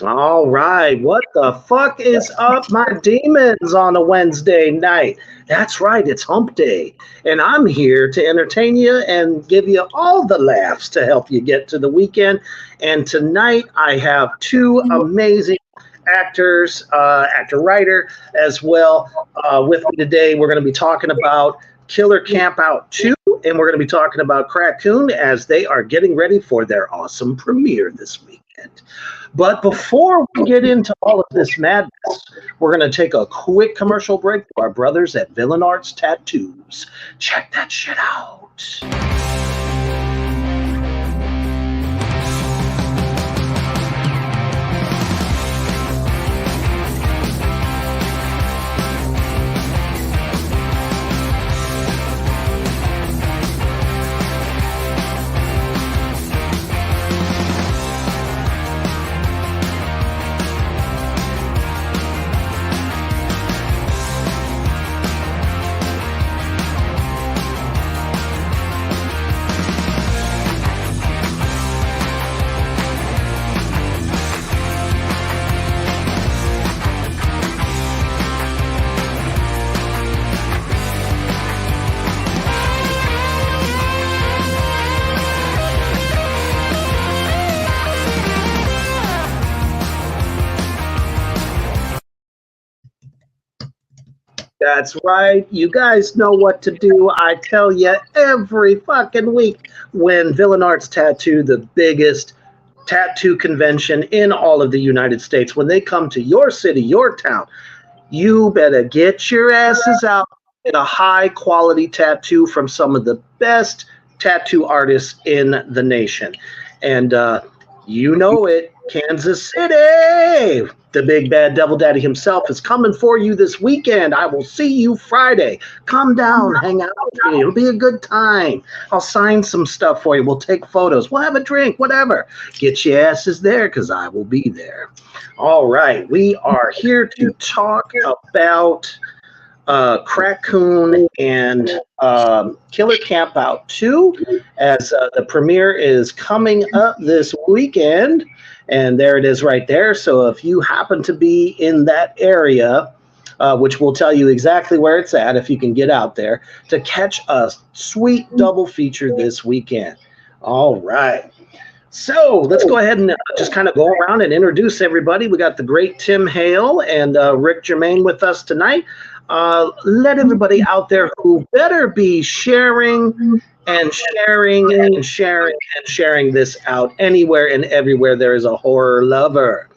All right, what the fuck is up, my demons, on a Wednesday night? That's right, it's hump day, and I'm here to entertain you and give you all the laughs to help you get to the weekend. And tonight I have two amazing actors, actor-writer as well, with me today. We're going to be talking about Killer Camp Out 2, and we're going to be talking about Crackoon as they are getting ready for their awesome premiere this weekend. But before we get into all of this madness, we're going to take a quick commercial break for our brothers at Villain Arts Tattoos. Check that shit out. That's right. You guys know what to do. I tell you every fucking week when Villain Arts Tattoo, the biggest tattoo convention in all of the United States, when they come to your city, your town, you better get your asses out and get a high quality tattoo from some of the best tattoo artists in the nation. And you know it, Kansas City. The big bad devil daddy himself is coming for you this weekend. I will see you Friday. Come down, hang out with me. It'll be a good time. I'll sign some stuff for you. We'll take photos. We'll have a drink, whatever. Get your asses there because I will be there. All right. We are here to talk about Crackoon and Killer Camp Out 2 as the premiere is coming up this weekend. And there it is right there. So if you happen to be in that area, which will tell you exactly where it's at if you can get out there, to catch a sweet double feature this weekend. All right. So let's go ahead and just kind of go around and introduce everybody. We got the great Tim Hale and Rick Jermain with us tonight. Let everybody out there who better be sharing and sharing and sharing and sharing this out anywhere and everywhere there is a horror lover.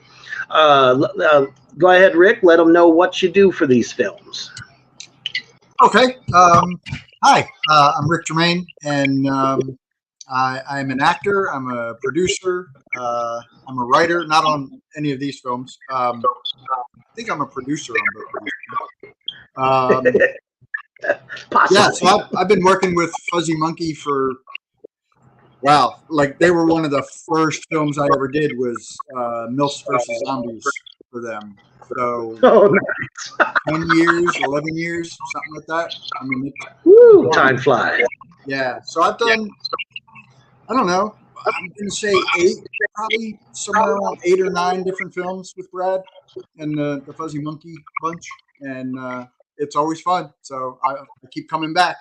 Go ahead, Rick. Let them know what you do for these films. Okay. Hi, I'm Rick Jermain, and I'm an actor. I'm a producer. I'm a writer, not on any of these films. I think I'm a producer on both. Yeah, so I've been working with Fuzzy Monkey for, wow, like they were one of the first films I ever did was MILFs versus Zombies for them. So 10 years, 11 years, something like that. I mean, woo, time flies. Yeah, so I've done, I don't know, I'm going to say probably somewhere around 8 or 9 different films with Brad and the Fuzzy Monkey bunch. And it's always fun. So I keep coming back.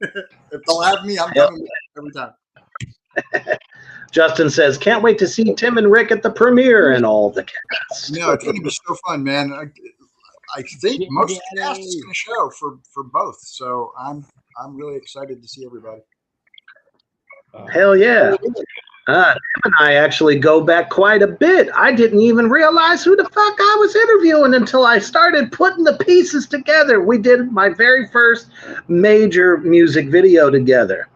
If they'll have me, I'm coming back every time. Justin says, can't wait to see Tim and Rick at the premiere and all the cast. No, it's going to be so fun, man. I think most of the cast is going to show for both. So I'm really excited to see everybody. Hell yeah. Tim and I actually go back quite a bit. I didn't even realize who the fuck I was interviewing until I started putting the pieces together. We did my very first major music video together.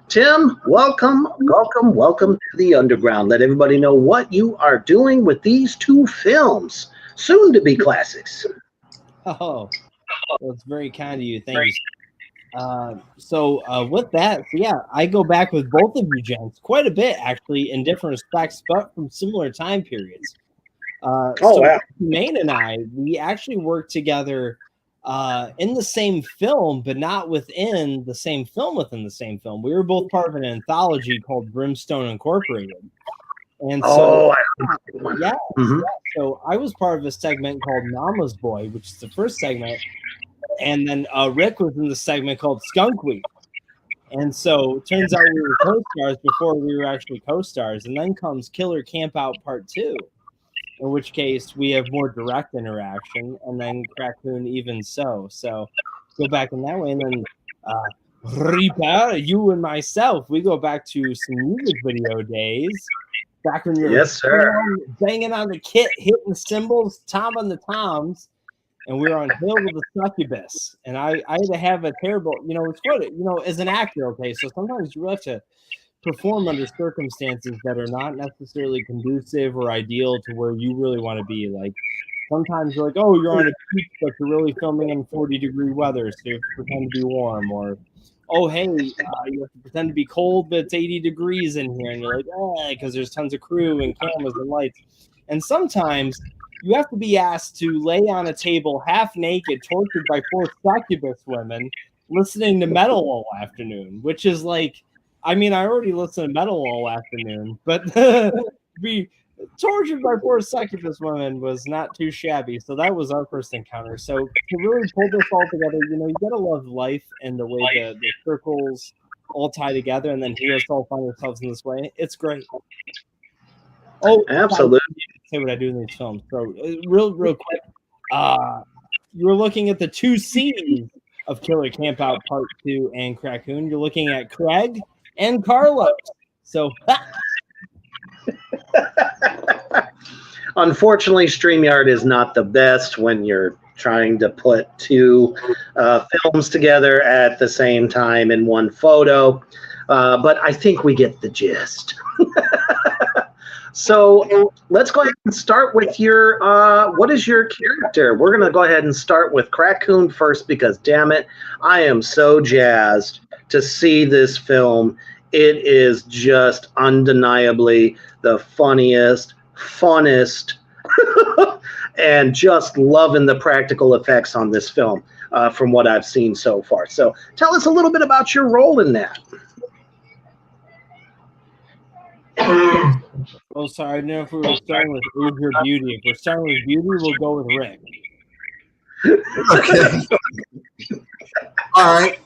Tim, welcome to the underground. Let everybody know what you are doing with these two films, soon to be classics. Oh, well, it's very kind of you. Thank you. With that, I go back with both of you gents quite a bit, actually, in different respects, but from similar time periods. Wow. Jermain and I, we actually worked together in the same film, but not within the same film within the same film. We were both part of an anthology called Brimstone Incorporated. And so, so I was part of a segment called Mama's Boy, which is the first segment. And then Rick was in the segment called Skunk Week. And so it turns out we were co-stars before we were actually co-stars. And then comes Killer Campout Part 2, in which case we have more direct interaction. And then Raccoon even so. So go back in that way. And then Reaper, you and myself, we go back to some music video days. Back when you were banging on the kit, hitting the cymbals, tom on the toms. And we were on Hale with the Succubus. And I had to have a terrible, it's what, as an actor, okay, so sometimes you have to perform under circumstances that are not necessarily conducive or ideal to where you really want to be. Like, sometimes you're like, oh, you're on a beach, but you're really filming in 40-degree weather, so you have to pretend to be warm. Or, oh, hey, you have to pretend to be cold, but it's 80 degrees in here. And you're like, because there's tons of crew and cameras and lights. And sometimes you have to be asked to lay on a table half naked, tortured by 4 succubus women, listening to metal all afternoon, which is like, I mean, I already listen to metal all afternoon, but be tortured by 4 succubus women was not too shabby. So that was our first encounter. So to really pull this all together, you gotta love life and the way the circles all tie together, and then heroes all find themselves in this way. It's great. Oh, absolutely. Say what I do in these films. So real quick, you were looking at the 2 C's of Killer Campout Part 2 and Raccoon. You're looking at Craig and Carlos. So unfortunately, StreamYard is not the best when you're trying to put 2 films together at the same time in one photo. But I think we get the gist. So let's go ahead and start with your, what is your character? We're going to go ahead and start with Raccoon first because, damn it, I am so jazzed to see this film. It is just undeniably the funniest, funnest, and just loving the practical effects on this film from what I've seen so far. So tell us a little bit about your role in that. Oh, sorry. I didn't know if we were starting with Age or Beauty. If we're starting with Beauty, we'll go with Rick. Okay. All right.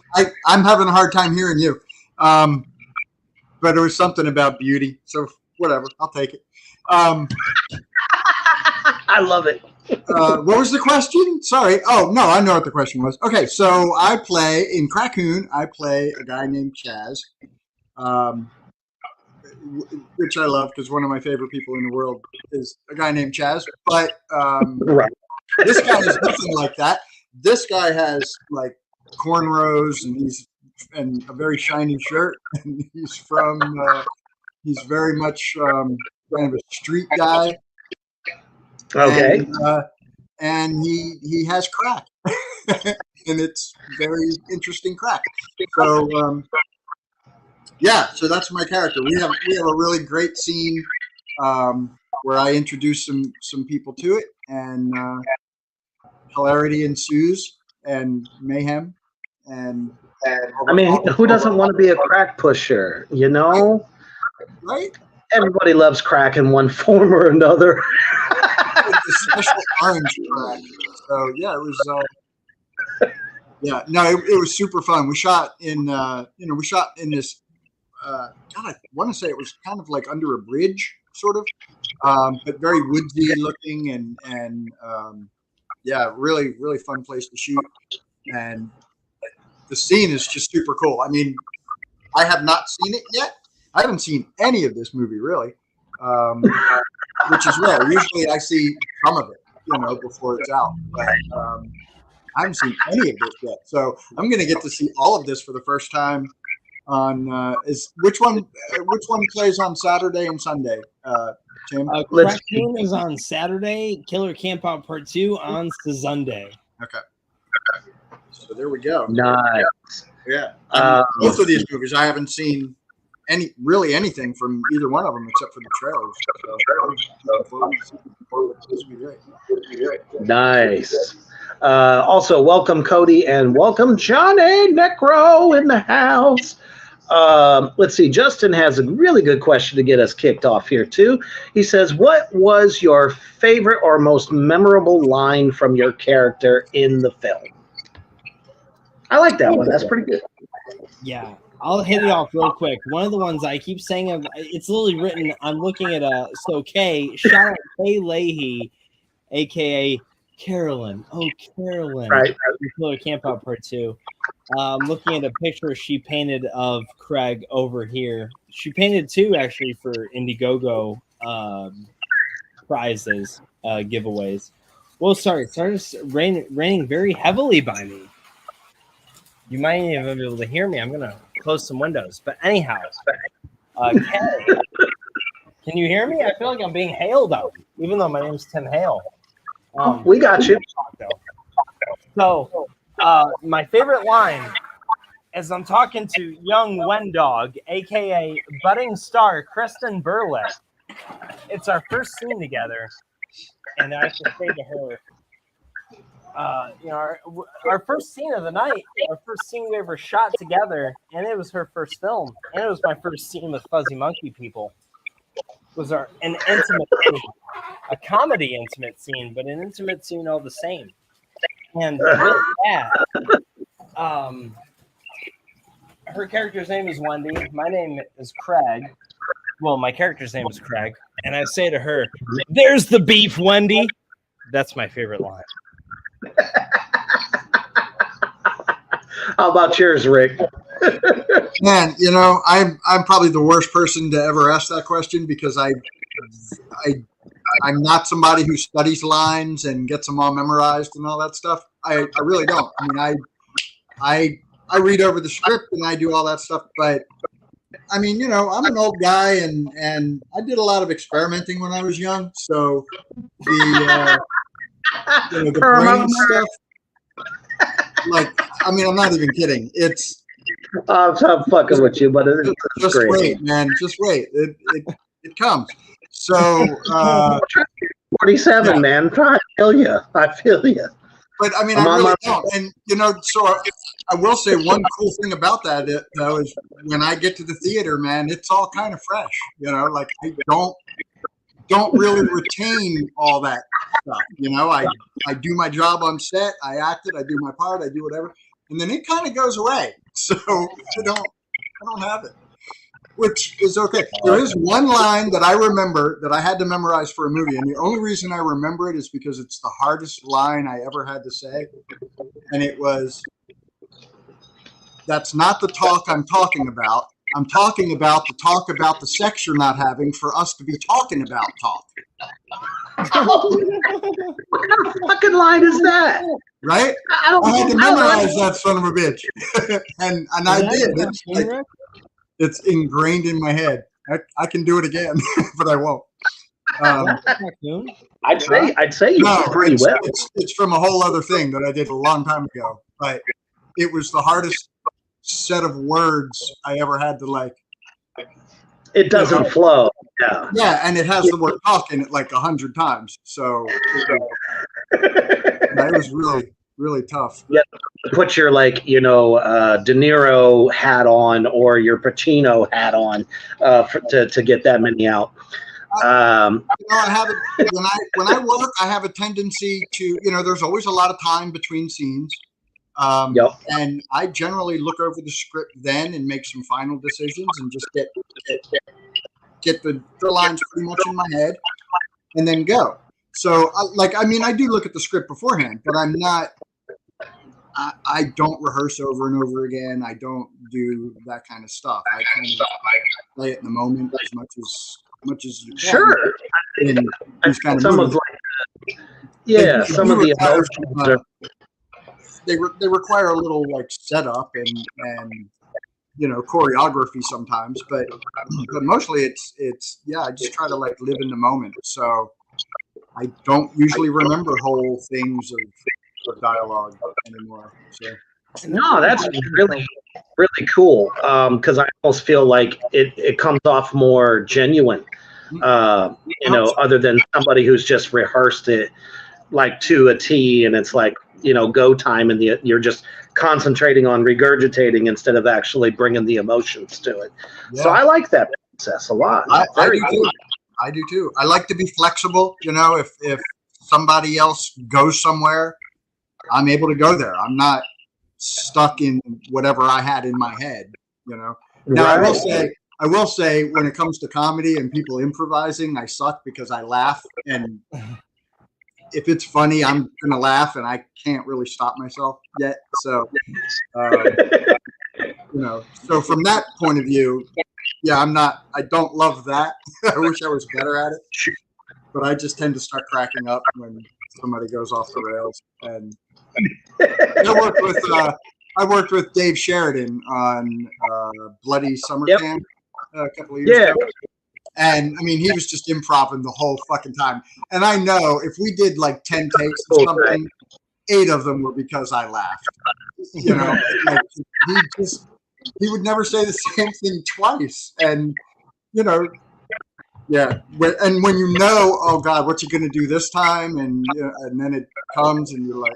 I'm having a hard time hearing you. But there was something about beauty. So whatever. I'll take it. I love it. What was the question? Sorry. Oh, no, I know what the question was. Okay, so I play, in Raccoon, I play a guy named Chaz. Which I love because one of my favorite people in the world is a guy named Chaz. But right. This guy is nothing like that. This guy has like cornrows and a very shiny shirt. And he's very much kind of a street guy. Okay. And he has crack, and it's very interesting crack. So. Yeah, so that's my character. We have a really great scene where I introduce some people to it, and hilarity ensues, and mayhem, and I mean, who doesn't want to be a crack pusher? Right? Everybody loves crack in one form or another. It's a special orange crack. So yeah, it was. Yeah, no, it was super fun. We shot in this. God, I want to say it was kind of like under a bridge, sort of, but very woodsy looking, and yeah, really, really fun place to shoot. And the scene is just super cool. I mean, I have not seen it yet, I haven't seen any of this movie really, which is rare. Usually I see some of it, before it's out. But I haven't seen any of this yet. So I'm going to get to see all of this for the first time on which one plays on Saturday and Sunday, Tim? Raccoon is on Saturday. Killer Camp Out Part 2 on Sunday. Okay. So there we go. Nice. Yeah. Most of these movies I haven't seen anything from either one of them except for the trailers. Nice. Also, welcome Cody and welcome Johnny Necro in the house. Let's see. Justin has a really good question to get us kicked off here too. He says, "What was your favorite or most memorable line from your character in the film?" I like that one. That's pretty good. Yeah, I'll hit it off real quick. One of the ones I keep saying, it's literally written. I'm looking at Kay. Shout out Kay Leahy, aka Carolyn. Oh, Carolyn. Right. Killer Camp Out Part 2. Looking at a picture she painted of Craig over here. She painted 2 actually for Indiegogo prizes, giveaways. Well, sorry, it started raining very heavily by me. You might even be able to hear me. I'm gonna close some windows. But anyhow, Kay, can you hear me? I feel like I'm being hailed out, even though my name's Tim Hale. We got you. So, my favorite line is I'm talking to young Wendog, aka budding star Kristen Burlett. It's our first scene together, and I have to say to her, our first scene of the night, our first scene we ever shot together, and it was her first film, and it was my first scene with Fuzzy Monkey People. It was an intimate scene, a comedy intimate scene, but an intimate scene all the same. And with that, her character's name is Wendy. My name is Craig. Well, my character's name is Craig. And I say to her, "There's the beef, Wendy." That's my favorite line. How about yours, Rick? Man, I'm probably the worst person to ever ask that question because I'm not somebody who studies lines and gets them all memorized and all that stuff. I really don't. I mean, I read over the script and I do all that stuff, but I mean, I'm an old guy and I did a lot of experimenting when I was young. So the brain stuff, I'm not even kidding. It's I'm fucking with you, but it's just great. Wait, man. Just wait. It comes. So 47, man. I feel you. But I mean, I really don't. And so I will say one cool thing about that though is when I get to the theater, man, it's all kind of fresh. I don't really retain all that stuff. I do my job on set, I act it, I do my part, I do whatever, and then it kind of goes away. So I don't have it, which is okay. There is one line that I remember that I had to memorize for a movie, and the only reason I remember it is because it's the hardest line I ever had to say, and it was, "That's not the talk I'm talking about. I'm talking about the sex you're not having for us to be talking about talk." What kind of fucking line is that? Right? I had to memorize that son of a bitch. and I did. It's ingrained in my head. I can do it again, but I won't. I'd say you did pretty well. It's from a whole other thing that I did a long time ago, but it was the hardest set of words I ever had to It doesn't flow. Yeah, and it has the word talk in it 100 times. So it was really, really tough. Yeah, put your De Niro hat on or your Pacino hat on to get that many out. I have it when I work. I have a tendency to there's always a lot of time between scenes. And I generally look over the script then and make some final decisions and just get the lines pretty much in my head and then go. So I do look at the script beforehand, but I'm not I don't rehearse over and over again. I don't do that kind of stuff. I kind of play it in the moment as much as you can. Sure. In these kind of some movies. of some of the emotions they require a little like setup and choreography sometimes, but mostly it's I just try to like live in the moment. So I don't usually remember whole things of dialogue anymore. So No, that's really, really cool. Because I almost feel like it comes off more genuine. Other than somebody who's just rehearsed it like to a T, and it's like go time, and you're just concentrating on regurgitating instead of actually bringing the emotions to it. Yeah. So I like that process a lot. I do too. I like to be flexible. If somebody else goes somewhere, I'm able to go there. I'm not stuck in whatever I had in my head. Now right. I will say when it comes to comedy and people improvising, I suck because I laugh, and if it's funny, I'm gonna laugh, and I can't really stop myself yet. So, so from that point of view, I don't love that. I wish I was better at it, but I just tend to start cracking up when somebody goes off the rails. And I worked with Dave Sheridan on Bloody Summer Camp a couple of years ago. And I mean, he was just improvising the whole fucking time. And I know if we did like 10 takes or something, 8 of them were because I laughed. Like he would never say the same thing twice. And and when oh God, what's he gonna do this time? And then it comes, and you're like,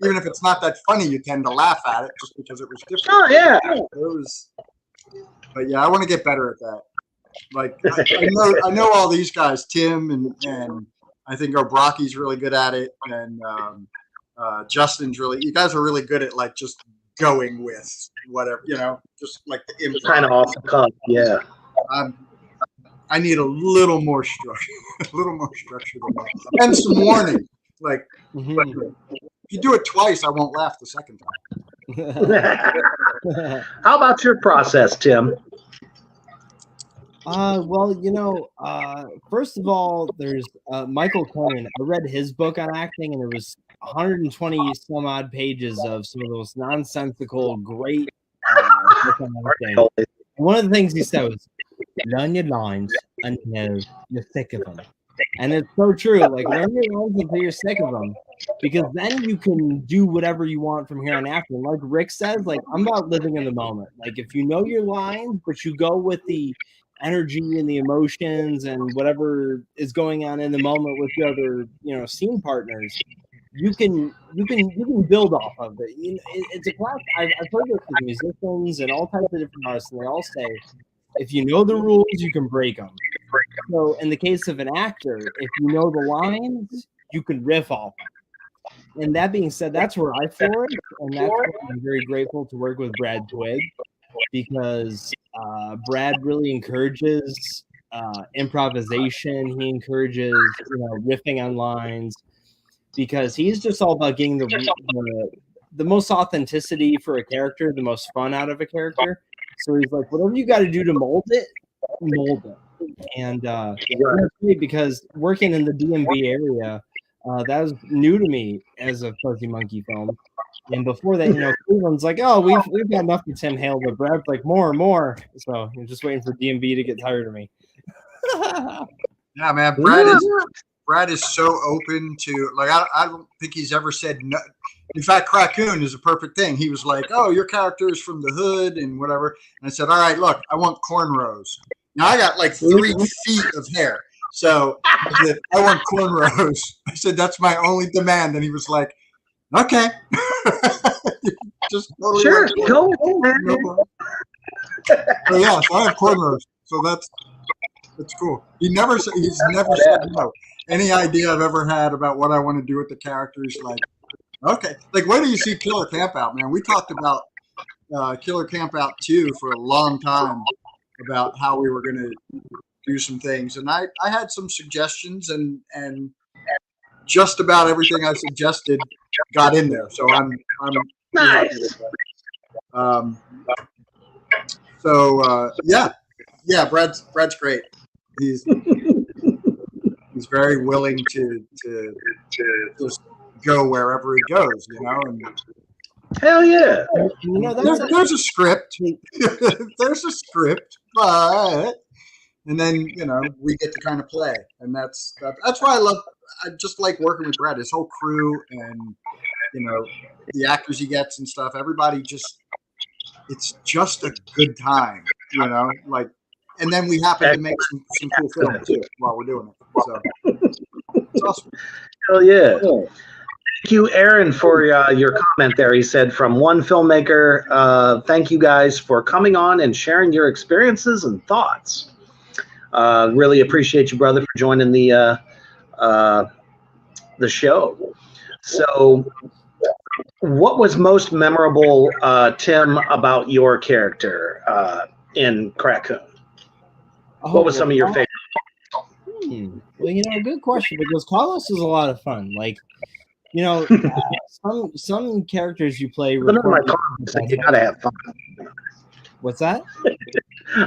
even if it's not that funny, you tend to laugh at it just because it was different. Oh yeah. But I want to get better at that. Like I know all these guys, Tim and I think O'Brocky's really good at it, and Justin's you guys are really good at like just going with whatever, just like the improv. Kind of off the cuff, yeah. I need a little more structure, than that, and some warning. Like if you do it twice, I won't laugh the second time. How about your process, Tim? First of all, there's Michael Cohen. I read his book on acting, and there was 120 some odd pages of some of those nonsensical, great acting. One of the things he said was, learn your lines until you're sick of them. And it's so true. Like, learn your lines until you're sick of them, because then you can do whatever you want from here on after. And like Rick says, like, I'm about living in the moment. Like, if you know your lines, but you go with the energy and the emotions and whatever is going on in the moment with the other, scene partners, you can build off of it. It's a class. I've heard this with musicians and all types of different artists, and they all say, if you know the rules, you can break them. So in the case of an actor, if you know the lines, you can riff off them. And that being said, that's where I flourish, and that's why I'm very grateful to work with Brad Twigg, because Brad really encourages improvisation. He encourages riffing on lines, because he's just all about getting the most authenticity for a character, the most fun out of a character. So he's like, whatever you got to do to mold it, mold it. And that's great, because working in the DMV area, that was new to me as a Fuzzy Monkey film. And before that, Cleveland's like, oh, we've got enough of Tim Hale, but Brad's like, more and more. So I'm just waiting for DMV to get tired of me. Yeah, man, Brad is so open to, like, I don't think he's ever said no. In fact, Raccoon is a perfect thing. He was like, oh, your character is from the hood and whatever. And I said, all right, look, I want cornrows. Now I got like 3 feet of hair. So I said, I want cornrows. I said, that's my only demand. And he was like, okay. Just totally sure, go. So yeah, so I have cornrows. So that's cool. He's never said no. Any idea I've ever had about what I want to do with the character is like, okay. Like, where do you see Killer Campout, man? We talked about Killer Campout 2 for a long time, about how we were going to do some things. And I had some suggestions, and just about everything I suggested got in there. So I'm Nice. Yeah, Brad's great. He's very willing to just go wherever he goes, you know. And Hell yeah. You know, there's a script. There's a script, but and then we get to kind of play, and that's why I just like working with Brad. His whole crew, and the actors he gets and stuff. Everybody it's just a good time, like. And then we happen to make some cool film too while we're doing it. So it's awesome. Hell yeah. Thank you, Aaron, for your comment there. He said, from one filmmaker, thank you guys for coming on and sharing your experiences and thoughts. Really appreciate you, brother, for joining the show. So what was most memorable, Tim, about your character in Crackoon? What was some of your favorites? Well, good question, because Carlos is a lot of fun. Like, some characters you play. You gotta have fun. What's that?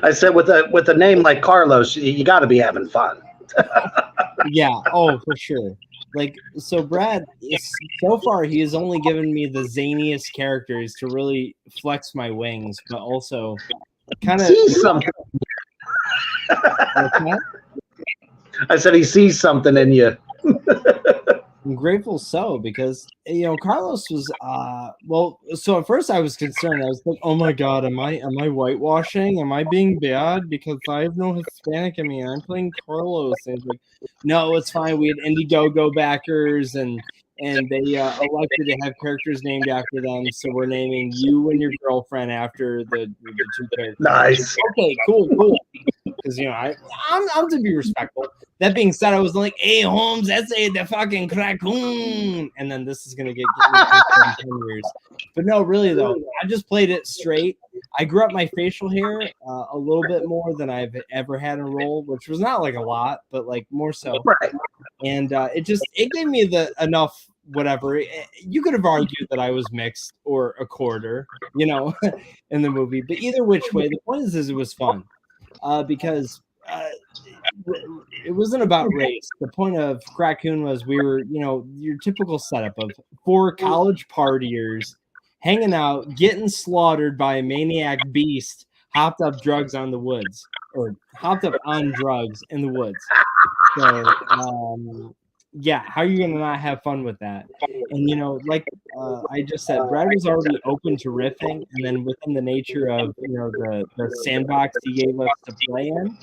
I said with a name like Carlos, you got to be having fun. Yeah. Oh, for sure. Like, so Brad, so far he has only given me the zaniest characters to really flex my wings, but also kind of see something. I said he sees something in you. I'm grateful so, because Carlos was so at first I was concerned. I was like, oh my god, am I whitewashing? Am I being bad because I have no Hispanic in me? I'm playing Carlos. And it's like, no, it's fine. We had Indiegogo backers, and they elected to have characters named after them, so we're naming you and your girlfriend after the two characters. Nice. Okay, cool. Because I'm to be respectful. That being said, I was like, "Hey, Holmes, that's the fucking Crackoon," and then this is gonna get 10 years. But no, really though, I just played it straight. I grew up my facial hair a little bit more than I've ever had in a role, which was not like a lot, but like more so. Right. And it gave me enough. Whatever, you could have argued that I was mixed or a quarter, in the movie. But either which way, the point is it was fun, because it wasn't about race. The point of Crackoon was we were, your typical setup of 4 college partiers hanging out, getting slaughtered by a maniac beast, hopped up drugs on the woods, or hopped up on drugs in the woods. So, yeah, how are you going to not have fun with that? And, like I just said, Brad was already open to riffing, and then within the nature of, the sandbox he gave us to play in,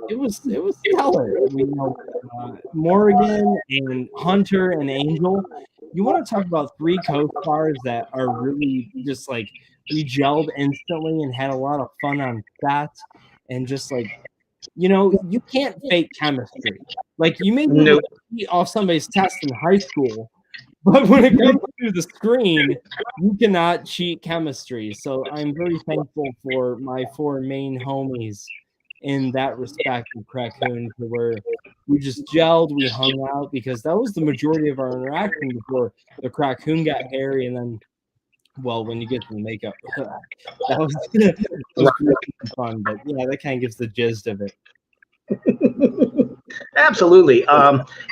it was stellar. Morgan and Hunter and Angel, you want to talk about 3 co-stars that are really just like, we gelled instantly and had a lot of fun on set, and just like, you can't fake chemistry. Like, you may be able to cheat off somebody's test in high school, but when it comes to the screen, you cannot cheat chemistry. So I'm very thankful for my 4 main homies in that respect in Crackoon, to where we just gelled, we hung out, because that was the majority of our interaction before the Crackoon got hairy, and then, well, when you get to the makeup, that was fun. But yeah, that kind of gives the gist of it. Absolutely.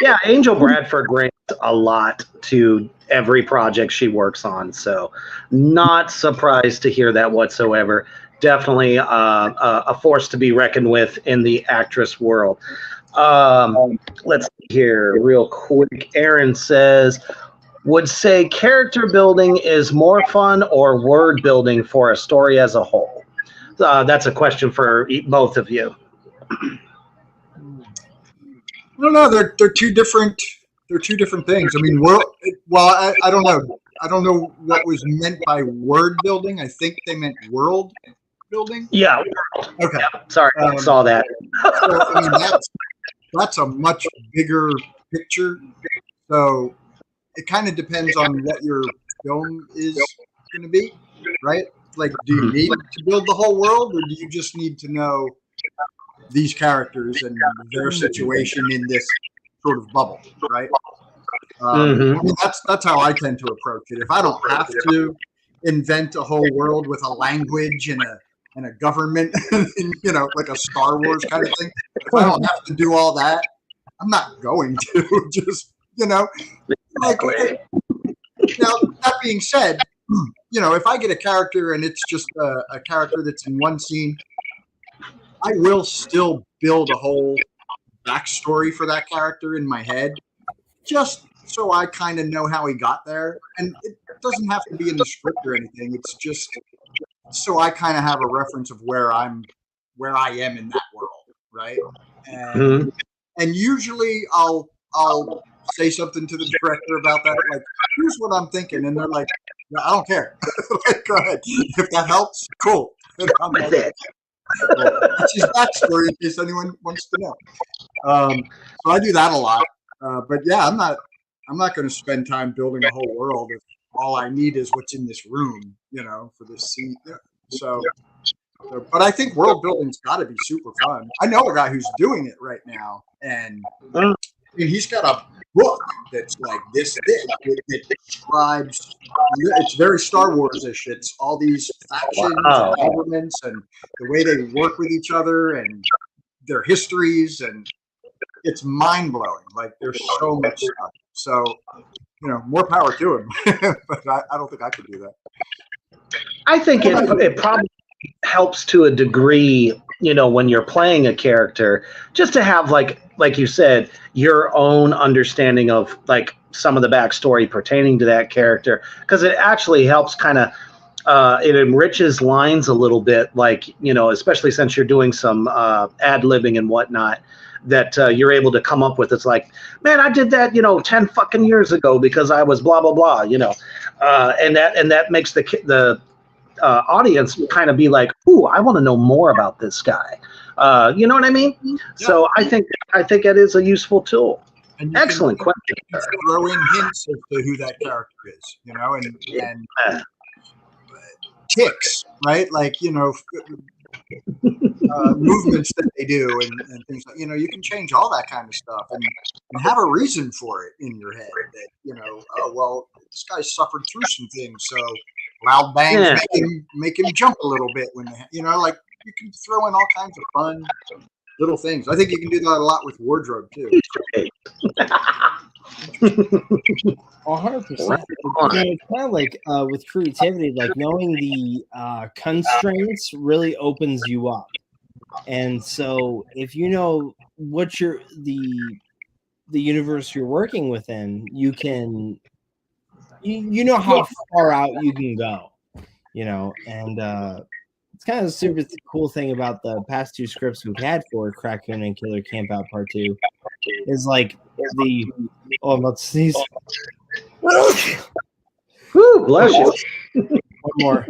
Yeah, Angel Bradford brings a lot to every project she works on, so not surprised to hear that whatsoever. Definitely a force to be reckoned with in the actress world. Let's see here real quick. Aaron says, would say character building is more fun or word building for a story as a whole? That's a question for both of you. I don't know. They're two different. They're two different things. I mean, I don't know. I don't know what was meant by word building. I think they meant world building. Yeah. Okay. Yeah, sorry, I saw that. So, I mean, that's a much bigger picture. So it kind of depends on what your film is going to be, right? Like, do you need to build the whole world, or do you just need to know these characters and their situation in this sort of bubble, right? I mean, that's how I tend to approach it. If I don't have to invent a whole world with a language and a government, like a Star Wars kind of thing, if I don't have to do all that, I'm not going to. Just Exactly. Now, that being said, if I get a character and it's just a character that's in one scene, I will still build a whole backstory for that character in my head, just so I kind of know how he got there. And it doesn't have to be in the script or anything. It's just so I kind of have a reference of where I am in that world, right? And usually I'll say something to the director about that, like, here's what I'm thinking, and they're like, no, I don't care. Go ahead. If that helps, cool. That's it. That's his backstory in case anyone wants to know. So I do that a lot. But yeah, I'm not going to spend time building a whole world if all I need is what's in this room, for this scene. So, but I think world building's got to be super fun. I know a guy who's doing it right now, and he's got a book that's like this thick. It describes. It's very Star Wars-ish. It's all these factions and governments and the way they work with each other and their histories, and it's mind-blowing. Like, there's so much stuff. So, more power to him. But I don't think I could do that. I think it probably helps to a degree, when you're playing a character, just to have, like you said, your own understanding of, like, some of the backstory pertaining to that character, because it actually helps kind of, it enriches lines a little bit, like, especially since you're doing some ad-libbing and whatnot, that you're able to come up with. It's like, man, I did that, 10 fucking years ago because I was blah, blah, blah, and that makes the audience kind of be like, ooh, I want to know more about this guy. You know what I mean? Yeah. So I think it is a useful tool. Excellent question. You can throw in hints as to who that character is, and ticks, right? Like, movements that they do and things like, you can change all that kind of stuff and have a reason for it in your head that, oh, well, this guy suffered through some things, so loud bangs make him jump a little bit when like, you can throw in all kinds of fun little things. I think you can do that a lot with wardrobe too. 100%. It's kind of like with creativity, like knowing the constraints really opens you up. And so if you know what the universe you're working within, you can you know how far out you can go, and it's kind of a super cool thing about the past two scripts we've had for Crackcoon and Killer Campout Part 2 is like I'm about to sneeze. Woo, bless you. One more.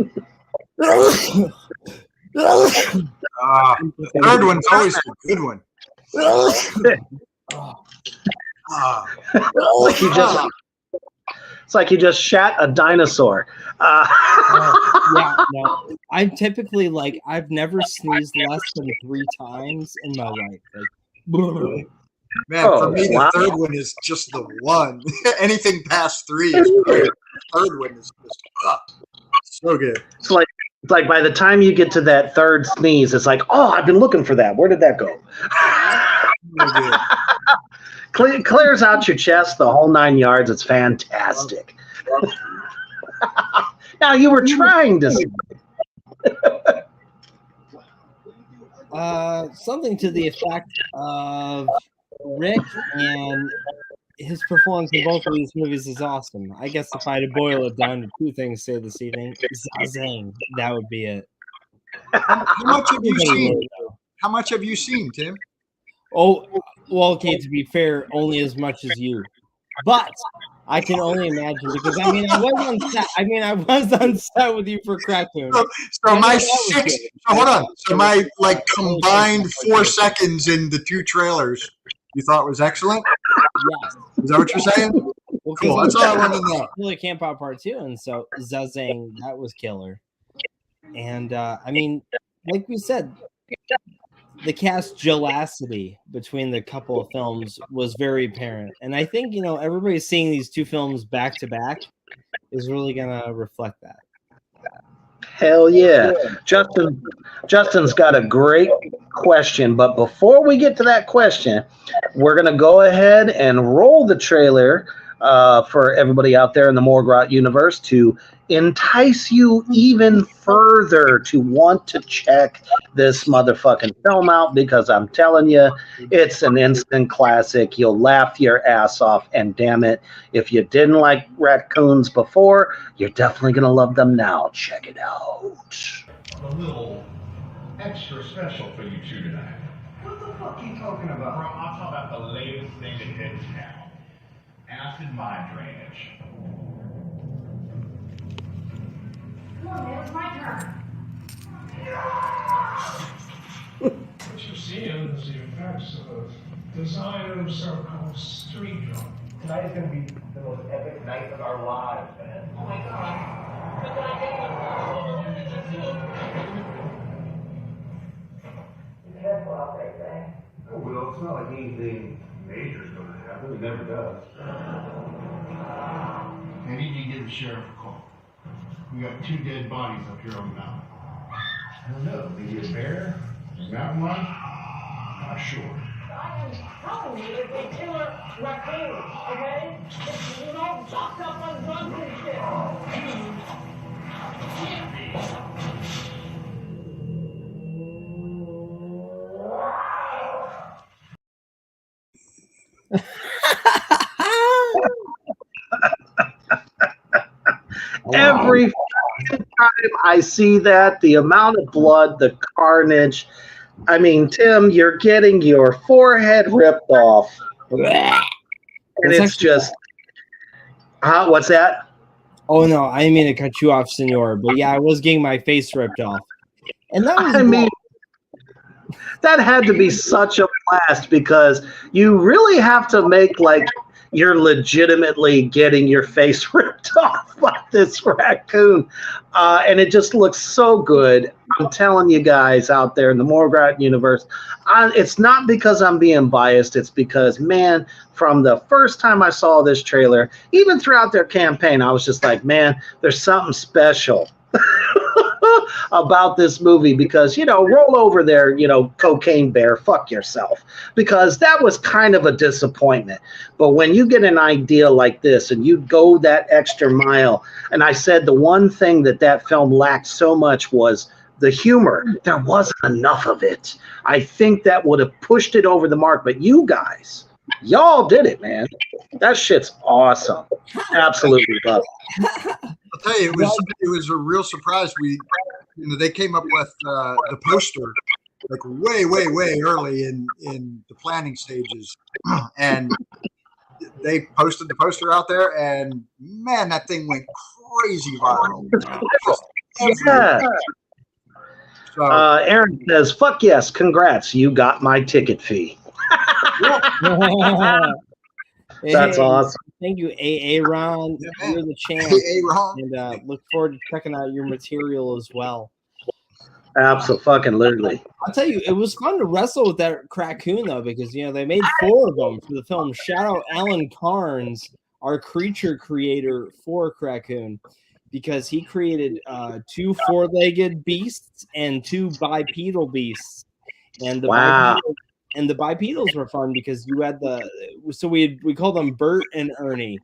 The third one's always a good one. It's like you just shat a dinosaur. Yeah, no. I'm typically like, I've never sneezed less than 3 times in my life. Like, man, for me, the third one is just the one. Anything past 3 is great. The third one is just so good. It's like by the time you get to that third sneeze, it's like, oh, I've been looking for that. Where did that go? Clears out your chest, the whole 9 yards. It's fantastic. Now, you were trying to say something to the effect of Rick and his performance in both of these movies is awesome. I guess if I had to boil it down to 2 things to say this evening, zazang, that would be it. How much have you seen? How much have you seen, Tim? Oh, well, okay, to be fair, only as much as you. But I can only imagine, because I was on set with you for Crackcoon. So my 6. So hold on. So my combined 4 seconds in the 2 trailers, you thought was excellent? Yes. Is that what you're saying? Well, cool. That's all I want to know. Killer Campout Part 2, and so zazang, that was killer. And like we said, the cast gelacity between the couple of films was very apparent, and I think everybody seeing these two films back to back is really gonna reflect that. Hell yeah. Justin's got a great question, but before we get to that question, we're going to go ahead and roll the trailer for everybody out there in the Morgrot universe to entice you even further to want to check this motherfucking film out, because I'm telling you, it's an instant classic. You'll laugh your ass off, and damn it, if you didn't like raccoons before, you're definitely going to love them now. Check it out. A little extra special for you two tonight. What the fuck are you talking about? Bro, I'm talking about the latest thing that hit town. Acid mind drainage. Come on, man, it's my turn. What you're seeing is the effects of a designer so-called street drug. Tonight is going to be the most epic night of our lives, man. Oh my god. What did I get? Be careful out there, Jay. Oh, well, it's not like anything major is going to happen. It never does. I need you to give the sheriff a call. We got 2 dead bodies up here on the mountain. I don't know. Maybe a bear? A mountain lion? Not sure. I am telling you that they kill raccoons, okay? It's all chopped up on drugs and shit. Every fucking time I see that, the amount of blood, the carnage. I mean, Tim, you're getting your forehead ripped off. And it's just, what's that? Oh no, I didn't mean to cut you off, Senor, but yeah, I was getting my face ripped off. And that was that had to be such a blast, because you really have to make like you're legitimately getting your face ripped off by this raccoon. And it just looks so good. I'm telling you guys out there in the Morgrot universe, it's not because I'm being biased. It's because, man, from the first time I saw this trailer, even throughout their campaign, I was just like, man, there's something special about this movie, because, roll over there, cocaine bear, fuck yourself, because that was kind of a disappointment. But when you get an idea like this and you go that extra mile, and I said the one thing that film lacked so much was the humor. There wasn't enough of it. I think that would have pushed it over the mark, but you guys, y'all did it, man. That shit's awesome. Absolutely love it. I'll tell you, it was a real surprise. They came up with the poster like way early in the planning stages, and they posted the poster out there, and man, that thing went crazy viral. Yeah. So, Aaron says, "Fuck yes, congrats, you got my ticket fee." That's awesome. Thank you, Ron. Yeah, You're the champ. Ron. And look forward to checking out your material as well. Absolutely. I'll tell you, it was fun to wrestle with that raccoon, though, because, they made 4 of them for the film. Shout out Alan Carnes, our creature creator for Raccoon, because he created 2 4-legged beasts and 2 bipedal beasts. And the bipedals were fun because you had we call them Bert and Ernie.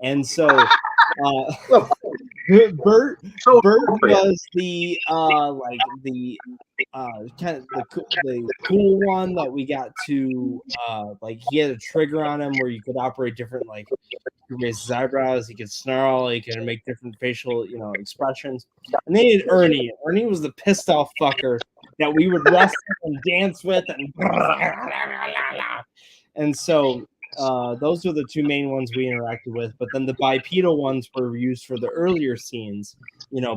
And so Bert was the kind of the cool one that we got to he had a trigger on him where you could operate different, like he could raise his eyebrows, he could snarl, he could make different facial expressions. And they had Ernie. Ernie was the pissed off fucker that we would wrestle and dance with, and so those were the 2 main ones we interacted with. But then the bipedal ones were used for the earlier scenes,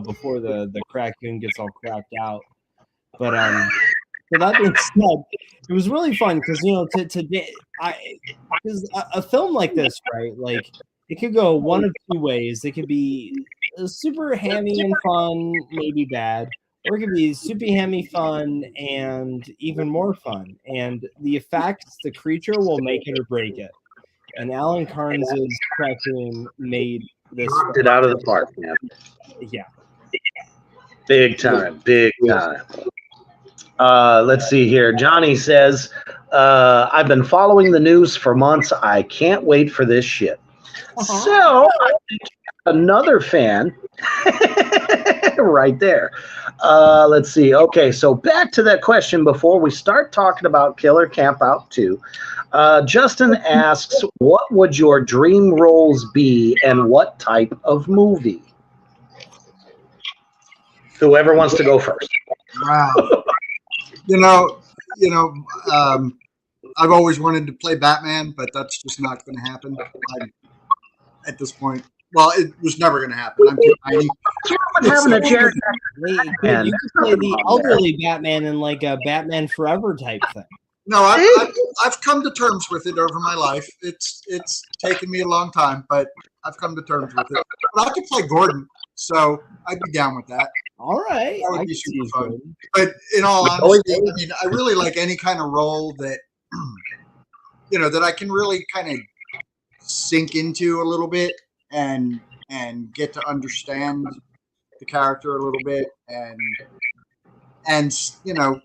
before the raccoon gets all cracked out. But so that being said, it was really fun because because a film like this, right? Like it could go one of 2 ways. It could be super hammy and fun, maybe bad, or it could be super hammy fun and even more fun. And the effects, the creature will make it or break it. And Alan Carnes' cartoon made this. Knocked it out of the park, man. Yeah. Big time, big time. Let's see here. Johnny says, I've been following the news for months. I can't wait for this shit. So, I think another fan right there. Let's see. Okay, so back to that question before we start talking about Killer Camp Out 2. Justin asks, what would your dream roles be and what type of movie? Whoever wants to go first. Wow. I've always wanted to play Batman, but that's just not going to happen at this point. Well, it was never going to happen. I'm too tiny. Having a Jared You could play the elderly Batman in like a Batman Forever type thing. No, I've come to terms with it over my life. It's taken me a long time, but I've come to terms with it. But I could play Gordon, so I'd be down with that. All right. That would be super fun. But in all honesty, I mean, I really like any kind of role that, that I can really kind of sink into a little bit and get to understand the character a little bit and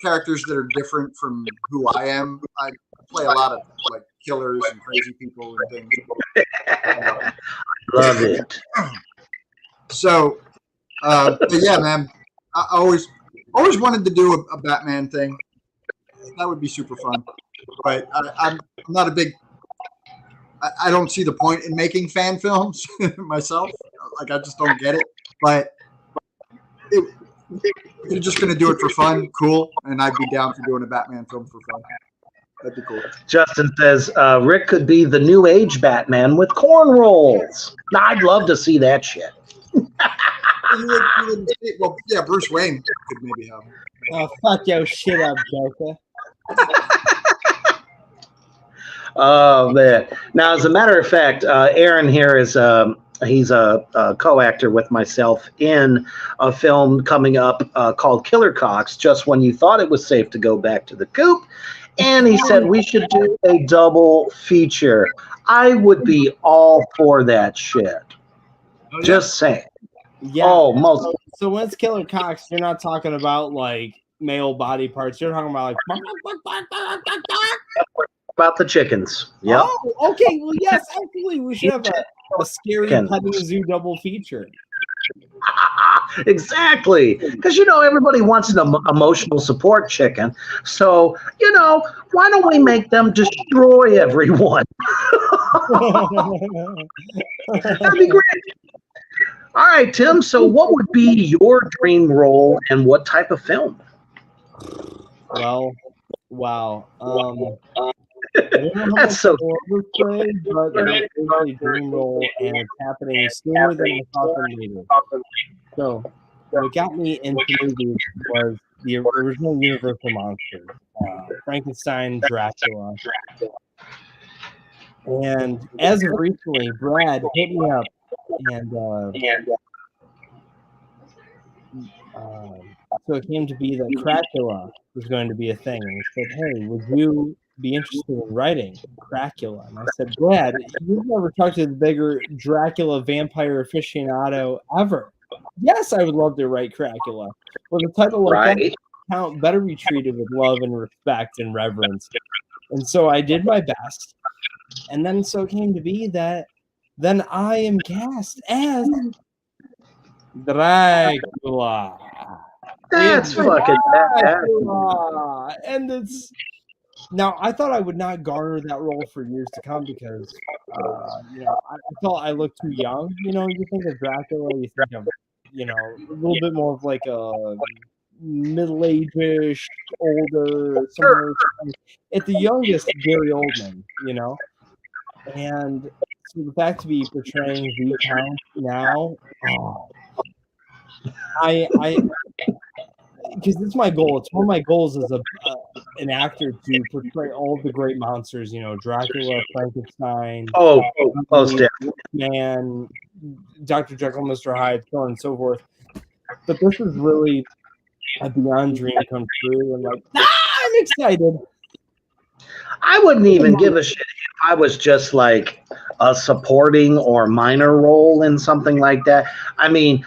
characters that are different from who I am. I play a lot of like killers and crazy people and things. Love it. So, but yeah, man, I always wanted to do a Batman thing. That would be super fun. But I'm not a big. I don't see the point in making fan films myself. Like I just don't get it. But if you're just going to do it for fun, cool. And I'd be down for doing a Batman film for fun. That'd be cool. Justin says, Rick could be the new age Batman with cornrows. Now, I'd love to see that shit. Well, yeah, Bruce Wayne could maybe have. Oh, fuck your shit up, Joker. Oh, man. Now, as a matter of fact, Aaron here is he's a co-actor with myself in a film coming up called Killer Cocks, Just When You Thought It Was Safe to Go Back to the Coop. And he said we should do a double feature. I would be all for that shit. Oh, yeah. Just saying. Yeah. Oh, most. So when it's Killer Cocks, you're not talking about like male body parts. You're talking about like about the chickens. Yeah. Oh, okay. Well, yes, actually, we should have a scary petting zoo double feature. Exactly, because everybody wants an emotional support chicken. So why don't we make them destroy everyone? That'd be great. All right, Tim. So, what would be your dream role and what type of film? Well, wow. That's so play, but it's a dream role, and it's happening sooner than I thought later. So, what got me into movies was the original Universal monsters, Frankenstein, Dracula. And as of recently, Brad hit me up, and so it came to be that Dracula was going to be a thing. And he said, "Hey, would you be interested in writing Dracula?" And I said, "Brad, you've never talked to the bigger Dracula vampire aficionado ever." Yes, I would love to write Dracula. Well, the title like that count better be treated with love and respect and reverence. And so I did my best. And then so it came to be that then I am cast as Dracula. That's fucking Dracula. And it's now I thought I would not garner that role for years to come because I thought I looked too young. You think of Dracula, you think of a little bit more of like a middle-aged, older, somewhere at the youngest Gary Oldman, and so the fact to be portraying V-Count now, I because it's my goal. It's one of my goals as an actor to portray all the great monsters. Dracula, Frankenstein, Man, Dr. Jekyll, Mr. Hyde, so on and so forth. But this is really a beyond dream come true, and like, I'm excited. I wouldn't even give a shit if I was just like a supporting or minor role in something like that. I mean,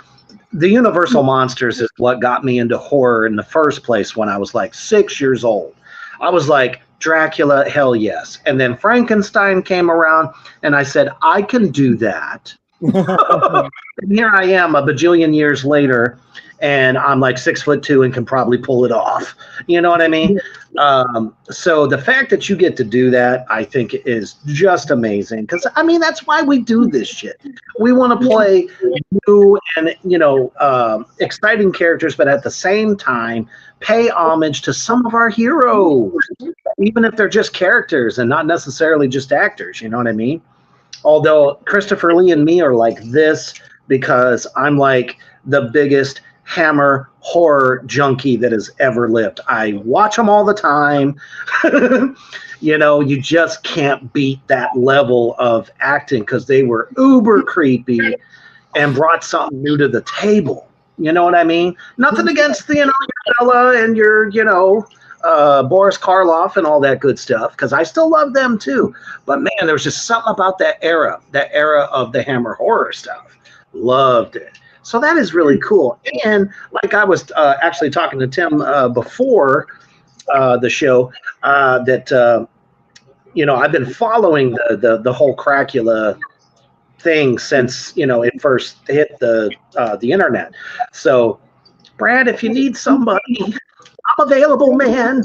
the Universal Monsters is what got me into horror in the first place when I was like 6 years old. I was like, Dracula, hell yes. And then Frankenstein came around, and I said, I can do that. And here I am a bajillion years later, and I'm like 6'2" and can probably pull it off. You know what I mean? So the fact that you get to do that, I think, is just amazing. Because I mean, that's why we do this shit. We want to play new and exciting characters, but at the same time, pay homage to some of our heroes, even if they're just characters and not necessarily just actors. You know what I mean? Although Christopher Lee and me are like this because I'm like the biggest Hammer horror junkie that has ever lived. I watch them all the time. You know, you just can't beat that level of acting because they were uber creepy and brought something new to the table. You know what I mean? Nothing against the, your Bella and your, Boris Karloff and all that good stuff, because I still love them too. But man, there was just something about that era of the Hammer horror stuff. Loved it. So that is really cool. And like I was actually talking to Tim before the show, that I've been following the whole Cracula thing since it first hit the internet. So Brad, if you need somebody, I'm available, man.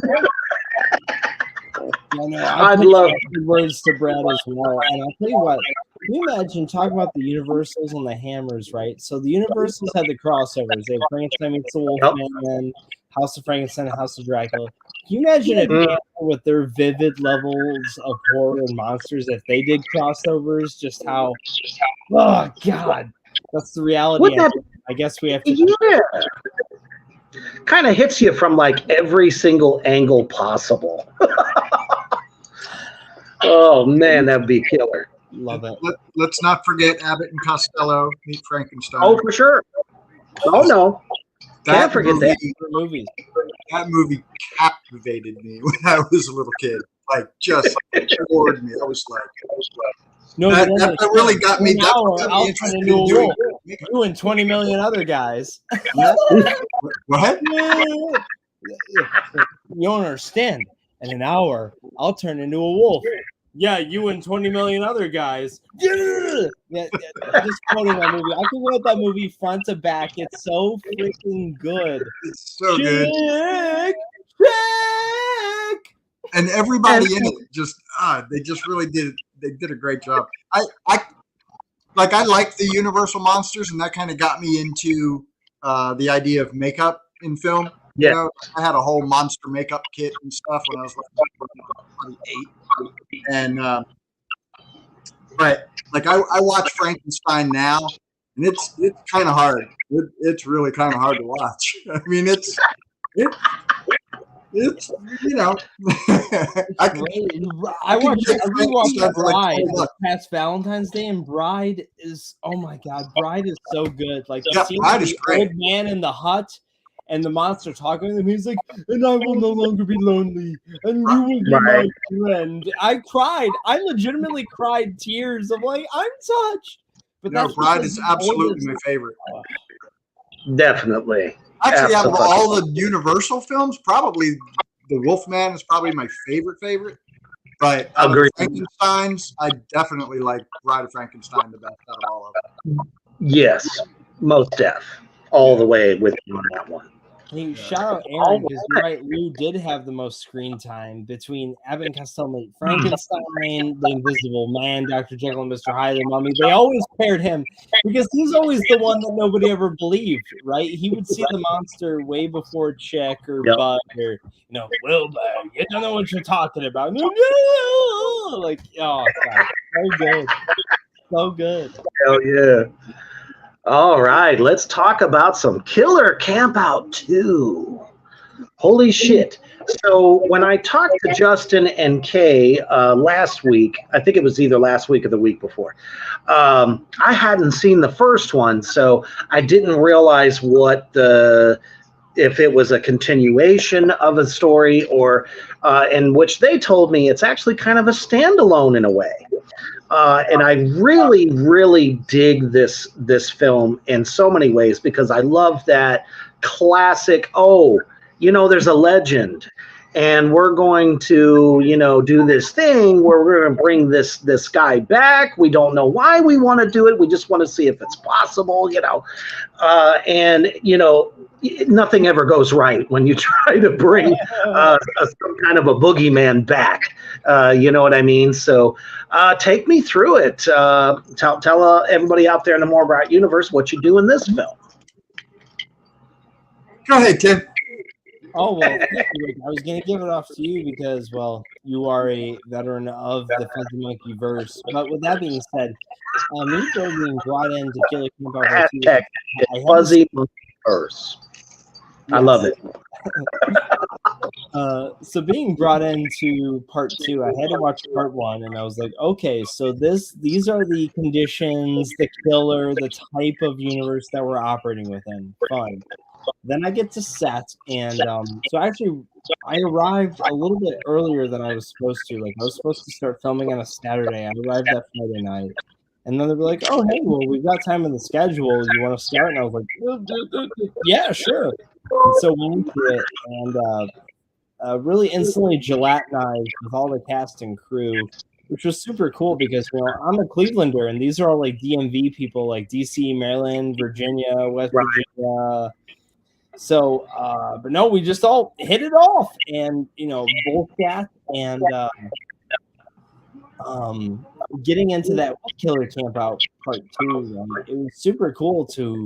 I'd love words to Brad as well. And I'll tell you what, can you imagine talking about the Universals and the Hammers, right? So the Universals had the crossovers. They have Frankenstein meets the Wolfman, House of Frankenstein, and House of Dracula. Can you imagine if with their vivid levels of horror and monsters, if they did crossovers, just how, oh God, that's the reality. I guess we have to. Yeah. Kind of hits you from like every single angle possible. Oh man, that'd be killer. Love it. Let's not forget Abbott and Costello meet Frankenstein. Oh, for sure. Oh no, can't forget that. That movie captivated me when I was a little kid. Like, just adored me. I was like, no, that really got me. I'll turn into a wolf. You and 20 million other guys. What? You don't understand. In an hour, I'll turn into a wolf. Yeah, you and 20 million other guys. Yeah, just quoting that movie. I can quote that movie front to back. It's so freaking good. It's so good. And everybody in it they just really did. They did a great job. I like the Universal Monsters, and that kind of got me into the idea of makeup in film. Yeah, I had a whole monster makeup kit and stuff when I was like 8, and but like I watch Frankenstein now, and it's kind of hard. It's really kind of hard to watch. I mean, it's I watched Bride this past Valentine's Day, and Bride is, oh my God, Bride is so good. Like Bride is great. Old man in the hut. And the monster talking to him, he's like, and I will no longer be lonely, and you will be my friend. I cried. I legitimately cried tears of like, I'm touched. But Bride is absolutely my favorite. Definitely. Actually, out of all the Universal films, probably the Wolfman is probably my favorite. But Frankenstein's, I definitely like Bride of Frankenstein the best out of all of them. Yes, most def. All the way with you on that one. Hey, shout out Aaron, because you're right, Lou did have the most screen time between Abbott and Costello, Frankenstein, The Invisible Man, Dr. Jekyll and Mr. Hyde, and Mummy. They always paired him because he's always the one that nobody ever believed, right? He would see the monster way before Chick or Bud or, Wilbur, you don't know what you're talking about. Like, oh, God, so good. So good. Hell yeah. All right, let's talk about some Killer Campout 2. Holy shit. So when I talked to Justin and Kay last week, I think it was either last week or the week before, I hadn't seen the first one, so I didn't realize what the if it was a continuation of a story, or in which they told me it's actually kind of a standalone in a way. And I really, really dig this film in so many ways, because I love that classic. Oh, there's a legend, and we're going to, do this thing where we're going to bring this guy back. We don't know why we want to do it. We just want to see if it's possible, and nothing ever goes right when you try to bring some kind of a boogeyman back. You know what I mean? So take me through it. Tell everybody out there in the More Bright universe what you do in this film. Go ahead, Tim. Oh, well, I was going to give it off to you because, well, you are a veteran of the Fuzzy Monkey verse. But with that being said, me being brought in to Killer Camp Out Hashtag Fuzzy Monkey verse. I love it. So being brought into part 2, I had to watch part 1, and I was like, okay, so these are the conditions, the killer, the type of universe that we're operating within. Fine. Then I get to set, and so actually I arrived a little bit earlier than I was supposed to. Like, I was supposed to start filming on a Saturday. I arrived that Friday night. And then they were like, oh, hey, well, we've got time in the schedule. You want to start? And I was like, yeah, sure. And so we went through it, and really instantly gelatinized with all the cast and crew, which was super cool because, I'm a Clevelander, and these are all like DMV people, like DC, Maryland, Virginia, West Virginia. So, but no, we just all hit it off, and both cast and getting into that Killer Camp Out part 2, it was super cool to,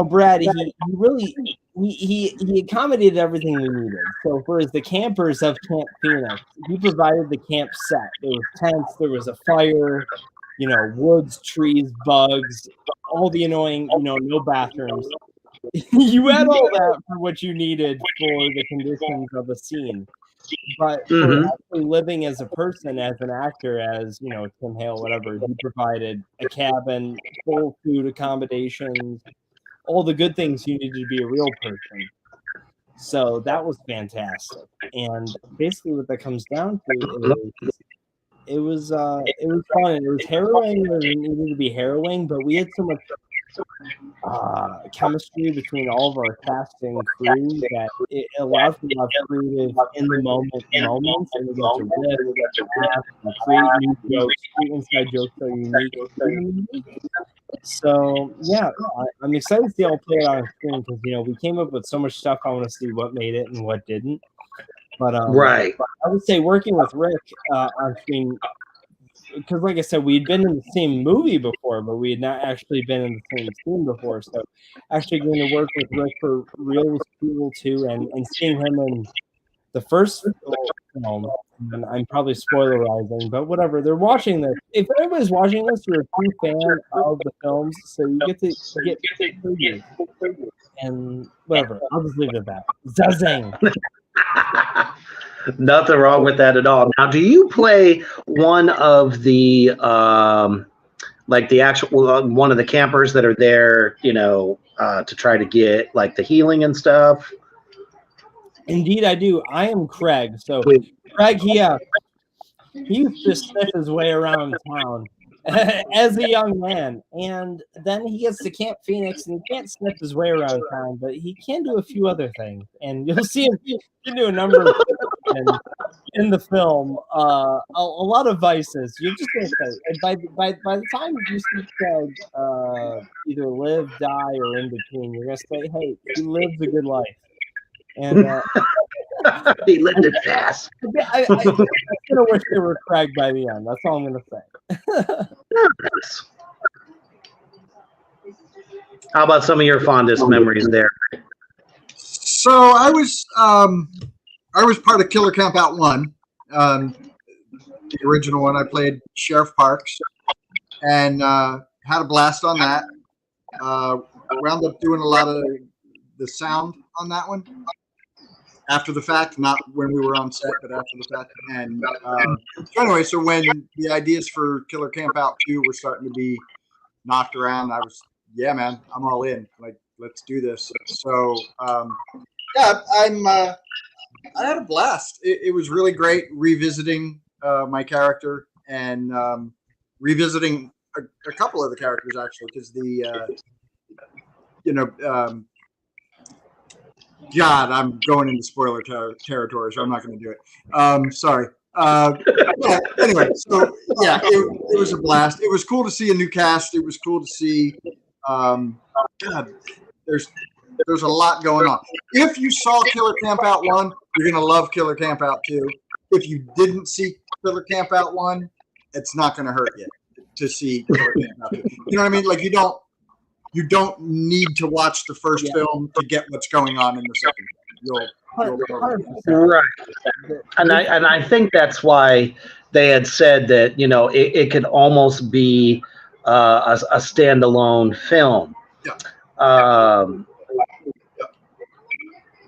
Brad, he really he accommodated everything we needed. So for the campers of Camp Phoenix, he provided the camp set. There was tents, there was a fire, woods, trees, bugs, all the annoying, no bathrooms. You had all that for what you needed for the conditions of a scene. But for actually living as a person, as an actor, as Tim Hale, whatever, he provided a cabin, full food accommodations, all the good things you needed to be a real person. So that was fantastic. And basically, what that comes down to is it was fun. It was harrowing where it needed to be harrowing, but we had so much chemistry between all of our cast and crew that it allowed for a lot of creative in the moment moments, and we got to riff and create new jokes, create inside jokes that are unique. So yeah, I'm excited to see how play it on screen because we came up with so much stuff. I want to see what made it and what didn't. But right, I would say working with Rick on screen. Because, like I said, we'd been in the same movie before, but we had not actually been in the same scene before. So, actually going to work with Rick for real was cool too, and seeing him in the first film. And I'm probably spoilerizing, but whatever. They're watching this. If anybody's watching this, you're a true fan of the films, so you get to get previews. And whatever. I'll just leave it at that. Zazang. Nothing wrong with that at all. Now, do you play one of the like the actual one of the campers that are there, to try to get like the healing and stuff? Indeed, I do. I am Craig. So Craig, he used to sniff his way around town as a young man, and then he gets to Camp Phoenix, and he can't sniff his way around town, but he can do a few other things, and you'll see him do a number of things in the film. A lot of vices. You're just gonna say, and by the time you see Craig either live, die, or in between, you're gonna say, hey, he lives a good life. And he lived it fast. I'm gonna wish they were Craig by the end. That's all I'm gonna say. How about some of your fondest memories there? So I was part of Killer Camp Out 1, the original one. I played Sheriff Parks, and had a blast on that. Wound up doing a lot of the sound on that one after the fact, not when we were on set, but after the fact. And so anyway, so when the ideas for Killer Camp Out 2 were starting to be knocked around, I was, yeah, man, I'm all in. Like, let's do this. So yeah, I had a blast. It was really great revisiting my character and revisiting a couple of the characters actually, because God, I'm going into spoiler territory, so I'm not going to do it. Sorry. Yeah, anyway, so yeah, it was a blast. It was cool to see a new cast. It was cool to see. God, there's a lot going on. If you saw Killer Camp Out 1, you're going to love Killer Camp Out 2. If you didn't see Killer Camp Out 1, it's not going to hurt you to see Killer Camp Out 2. You know what I mean? Like you don't need to watch the first film to get what's going on in the second film. Right. And I think that's why they had said that, it could almost be a standalone film.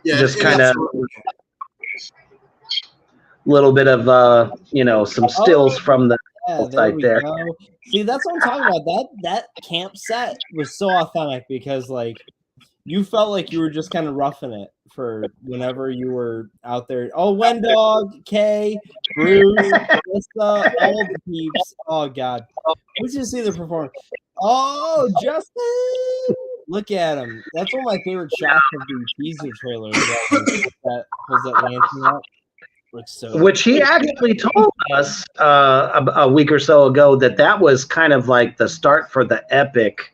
Yeah. Just kind of little bit of some stills from the there we go. See, that's what I'm talking about. That camp set was so authentic because like you felt like you were just kind of roughing it for whenever you were out there. Oh, Wendog, Kay, Bruce, Melissa, all the peeps. Oh God, we should see the performance. Oh, Justin, look at him. That's one of my favorite shots of the teaser trailer. That pulls that lantern out. Which he actually told us a week or so ago that was kind of like the start for the epic,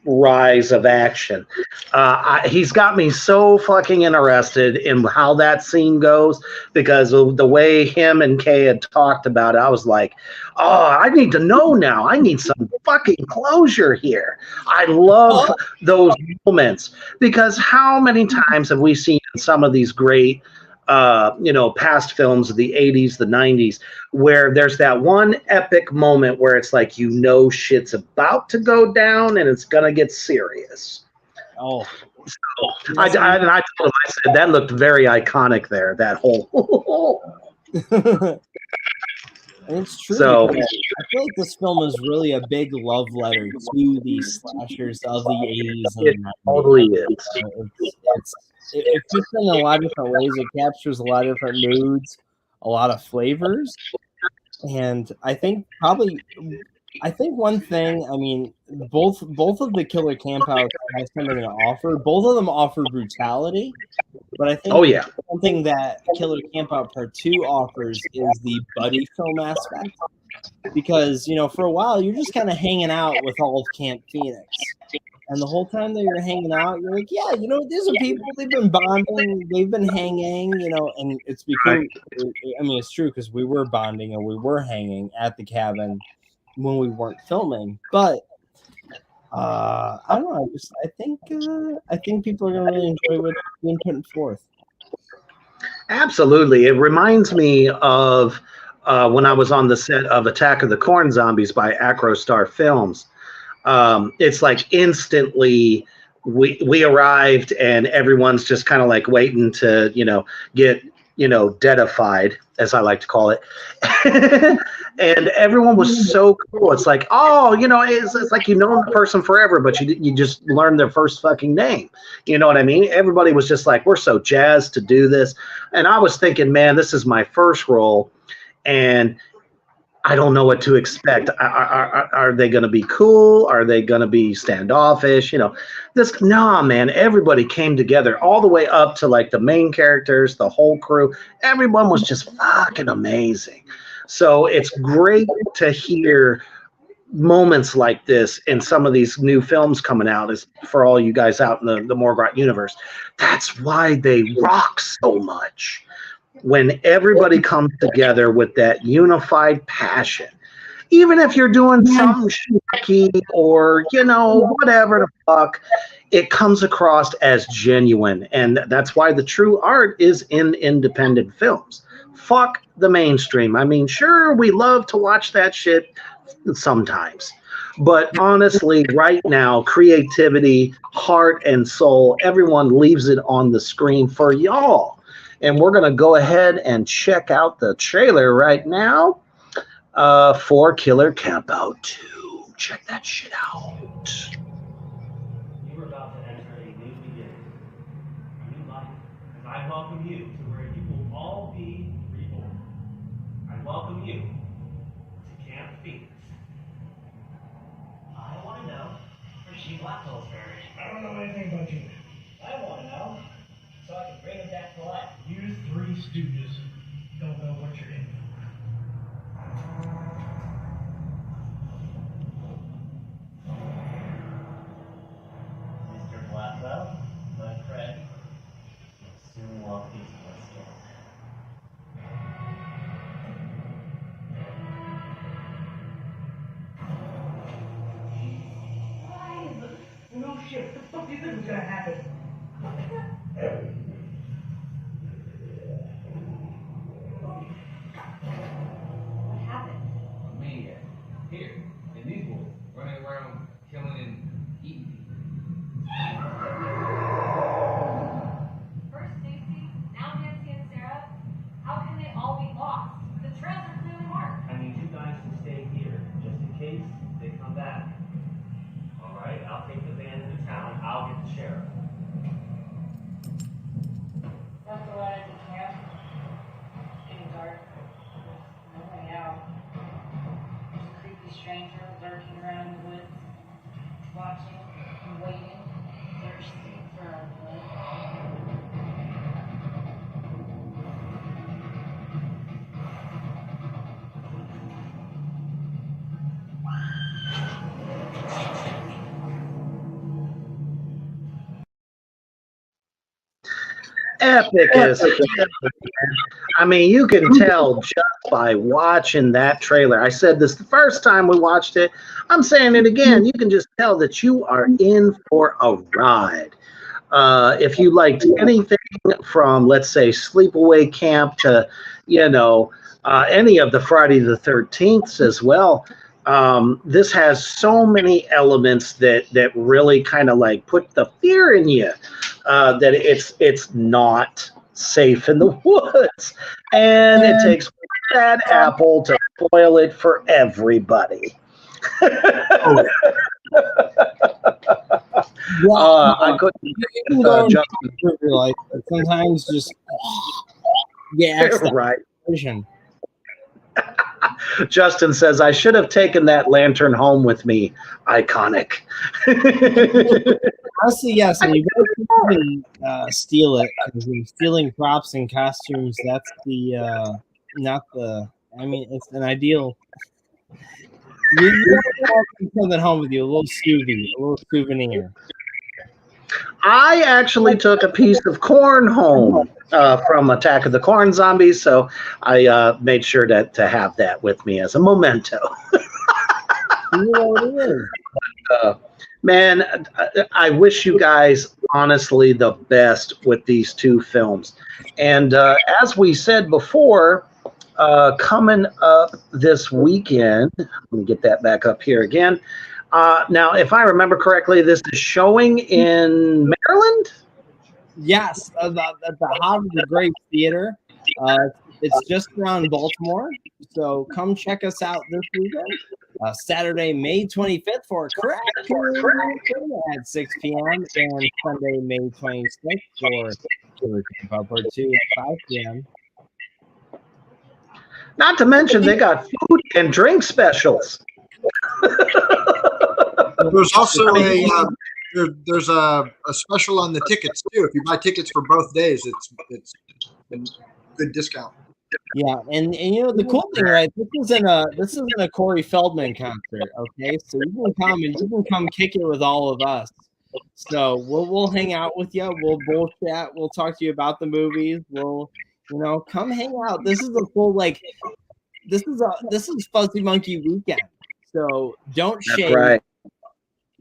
rise of action. He's got me so fucking interested in how that scene goes because of the way him and Kay had talked about it. I was like, oh, I need to know now. I need some fucking closure here. I love those moments because how many times have we seen some of these great past films of the 80s, the 90s, where there's that one epic moment where it's like, shit's about to go down and it's going to get serious. Oh. So I told him, I said, that looked very iconic there, that whole. And it's true. So, I feel like this film is really a big love letter to the slashers of the 80s and it 90s. totally is. It fits in a lot of different ways. It captures a lot of different moods, a lot of flavors. And I think one thing, I mean, both of the Killer Campouts has something to offer. Both of them offer brutality. But I think one thing that Killer Campout Part 2 offers is the buddy film aspect. Because, for a while, you're just kind of hanging out with all of Camp Phoenix. And the whole time that you're hanging out, you're like, yeah, these are people, they've been bonding, they've been hanging, and it's because, it's true because we were bonding and we were hanging at the cabin when we weren't filming. But I don't know, I think people are going to really enjoy what's being put forth. Absolutely. It reminds me of when I was on the set of Attack of the Corn Zombies by Acrostar Films. It's like instantly we arrived and everyone's just kind of like waiting to, get, deadified, as I like to call it. And everyone was so cool. It's like, oh, it's like the person forever, but you just learned their first fucking name. You know what I mean? Everybody was just like, we're so jazzed to do this. And I was thinking, man, this is my first role. And I don't know what to expect. Are they going to be cool? Are they going to be standoffish? Nah, man, everybody came together all the way up to like the main characters, the whole crew. Everyone was just fucking amazing. So it's great to hear moments like this in some of these new films coming out, is for all you guys out in the Morgrot universe. That's why they rock so much. When everybody comes together with that unified passion, even if you're doing something shaky or, whatever the fuck, it comes across as genuine. And that's why the true art is in independent films. Fuck the mainstream. I mean, sure, we love to watch that shit sometimes. But honestly, right now, creativity, heart, and soul, everyone leaves it on the screen for y'all. And we're going to go ahead and check out the trailer right now for Killer Campout 2. Check that shit out. welcome you to where you will all be reborn. I welcome you to Camp Phoenix. I want to know where She Blackwell's buried. I don't know anything about you. I want to know, so I can bring him back to life. You three stooges don't know what you're in for. Mr. Blackwell, my friend, will soon walk these doors again. No shit, what the fuck do you think was gonna happen? What happened? Me, here, in these woods, running around, killing and eating. First Stacy, now Nancy and Sarah. How can they all be lost? The trails are clearly marked. I need you guys to stay here, just in case they come back. Alright, I'll take the van into town. I'll get the sheriff. That's the way I can camp. It's getting dark. No way out. There's a creepy stranger lurking around the woods, watching and waiting, thirsty for our blood. Epic as hell, man. I mean, you can tell just by watching that trailer. I said this the first time we watched it. I'm saying it again. You can just tell that you are in for a ride. If you liked anything from, let's say, Sleepaway Camp to, any of the Friday the 13th as well, this has so many elements that really kind of like put the fear in you that it's not safe in the woods, and it takes that apple to spoil it for everybody. I couldn't. Like sometimes just Right. vision. Justin says, I should have taken that lantern home with me. Iconic. Honestly, yes, and you guys can steal it. Because stealing props and costumes, that's not the. I mean, it's an ideal. You take something home with you, a little souvenir. I actually took a piece of corn home from Attack of the Corn Zombies, so I made sure to have that with me as a memento. You know what it is. Man, I wish you guys honestly the best with these two films. And as we said before, coming up this weekend, let me get that back up here again. Now, if I remember correctly, this is showing in Maryland? Yes, at the House of the Great Theater. It's just around Baltimore, so come check us out this weekend. Saturday, May 25th for Crack at 6 p.m. and Sunday, May 26th for Killer Camp Part 2 at 5 p.m. Not to mention they got food and drink specials. There's also there's a special on the tickets too. If you buy tickets for both days, it's a good discount. Yeah, and the cool thing, right? This isn't a Corey Feldman concert, okay? So you can come kick it with all of us. So we'll hang out with you. We'll both chat. We'll talk to you about the movies. We'll come hang out. This is a full this is Fuzzy Monkey weekend. So don't shave. Right.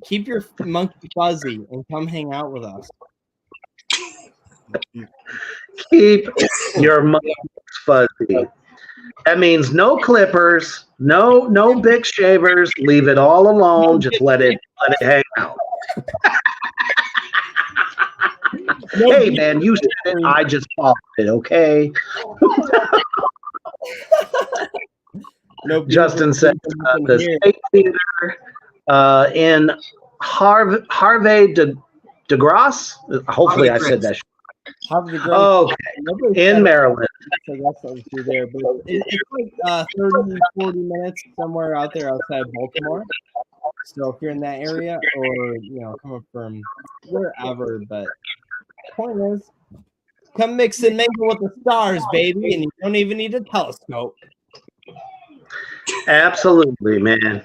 Keep your monkey fuzzy and come hang out with us. Keep your monkey fuzzy. That means no clippers, no big shavers. Leave it all alone. Just let it hang out. Hey man, you said it. I just followed it. Okay. Justin said the State Theater in Harvey de Grasse. Hopefully, I said that. Have the great. Oh, in Maryland. So I guess I'll do there, but it's like 30, 40 minutes somewhere out there outside Baltimore. So if you're in that area, or coming from wherever, but point is, come mix and mingle with the stars, baby, and you don't even need a telescope. Absolutely, man.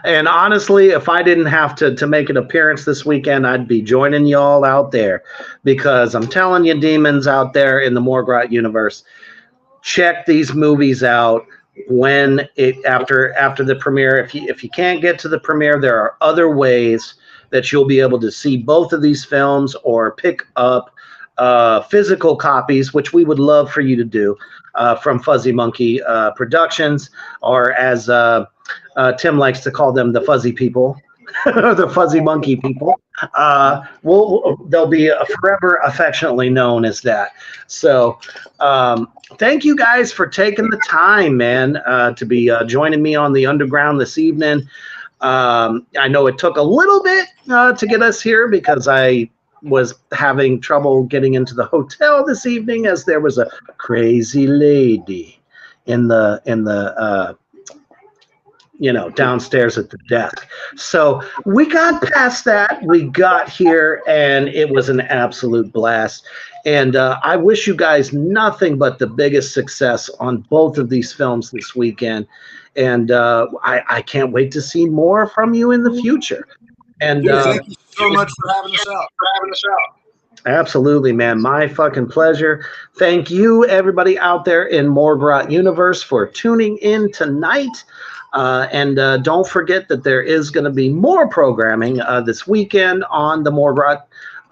And honestly, if I didn't have to make an appearance this weekend, I'd be joining y'all out there, because I'm telling you, demons out there in the Morgrot universe, check these movies out after the premiere. If you can't get to the premiere, there are other ways that you'll be able to see both of these films or pick up physical copies, which we would love for you to do, from Fuzzy Monkey Productions, or as Tim likes to call them, the Fuzzy People, the Fuzzy Monkey People. They'll be forever affectionately known as that. So thank you guys for taking the time, man, to be joining me on the Underground this evening. I know it took a little bit to get us here, because I was having trouble getting into the hotel this evening, as there was a crazy lady in the downstairs at the desk. So we got past that. We got here, and it was an absolute blast. And I wish you guys nothing but the biggest success on both of these films this weekend. And I can't wait to see more from you in the future. And thank you so much for having us out. Absolutely, man. My fucking pleasure. Thank you, everybody out there in Morgrot Universe, for tuning in tonight. And don't forget that there is going to be more programming this weekend on the Morgrot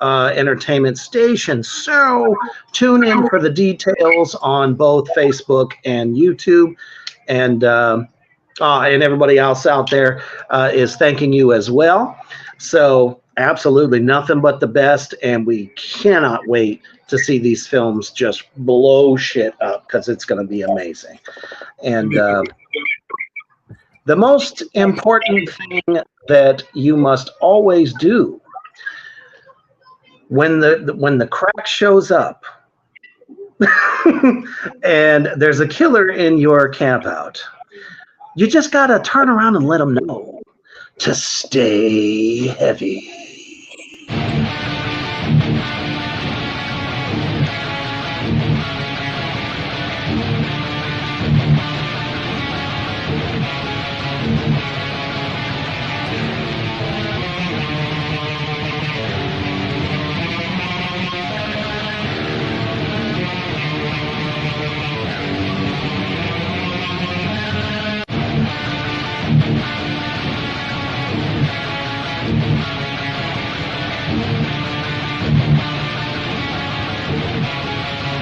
Entertainment Station. So tune in for the details on both Facebook and YouTube. And everybody else out there is thanking you as well. So absolutely nothing but the best, and we cannot wait to see these films just blow shit up, because it's going to be amazing. And the most important thing that you must always do when the crack shows up and there's a killer in your camp out, you just got to turn around and let them know to stay heavy.